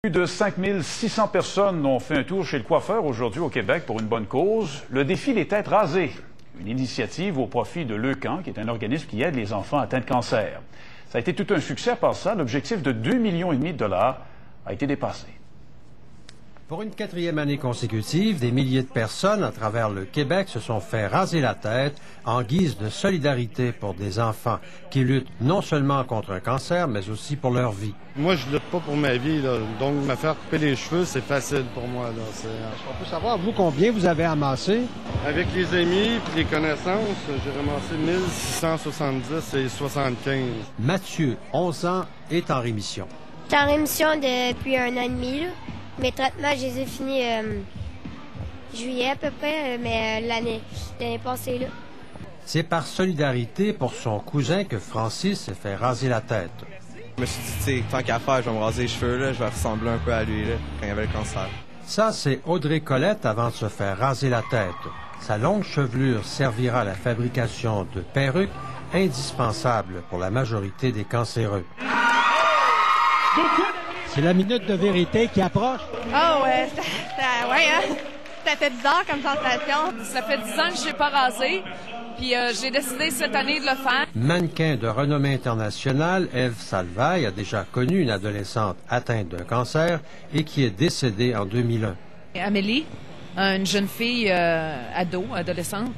Plus de 5600 personnes ont fait un tour chez le coiffeur aujourd'hui au Québec pour une bonne cause, le défi des têtes rasées. Une initiative au profit de Leucan, qui est un organisme qui aide les enfants atteints de cancer. Ça a été tout un succès par ça. L'objectif de 2,5 millions de dollars a été dépassé. Pour une 4e année consécutive, des milliers de personnes à travers le Québec se sont fait raser la tête en guise de solidarité pour des enfants qui luttent non seulement contre un cancer, mais aussi pour leur vie. Moi, je lutte pas pour ma vie, là. Donc me faire couper les cheveux, c'est facile pour moi. On peut savoir, vous, combien vous avez amassé? Avec les amis et les connaissances, j'ai ramassé 1670 et 75. Mathieu, 11 ans, est en rémission. Je suis en rémission depuis 1 an et demi. Là. Mes traitements, je les ai finis juillet à peu près, mais l'année passée. Là. C'est par solidarité pour son cousin que Francis s'est fait raser la tête. Je me suis dit, tu sais, tant qu'à faire, je vais me raser les cheveux, là, je vais ressembler un peu à lui là, quand il avait le cancer. Ça, c'est Audrey Colette avant de se faire raser la tête. Sa longue chevelure servira à la fabrication de perruques indispensables pour la majorité des cancéreux. C'est la minute de vérité qui approche. Ah ouais, ça fait bizarre comme sensation. Ça fait 10 ans que je n'ai pas rasé, puis j'ai décidé cette année de le faire. Mannequin de renommée internationale, Ève Salvaille a déjà connu une adolescente atteinte d'un cancer et qui est décédée en 2001. Amélie, une jeune fille adolescente,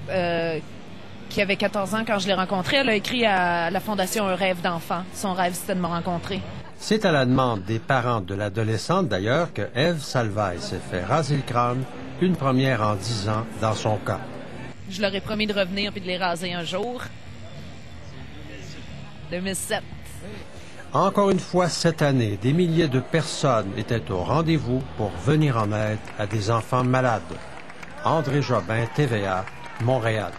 qui avait 14 ans quand je l'ai rencontrée, elle a écrit à la Fondation Un rêve d'enfant. Son rêve, c'était de me rencontrer. C'est à la demande des parents de l'adolescente, d'ailleurs, que Ève Salvaille s'est fait raser le crâne, une première en 10 ans dans son cas. Je leur ai promis de revenir puis de les raser un jour. 2007. Encore une fois, cette année, des milliers de personnes étaient au rendez-vous pour venir en aide à des enfants malades. André Jobin, TVA, Montréal.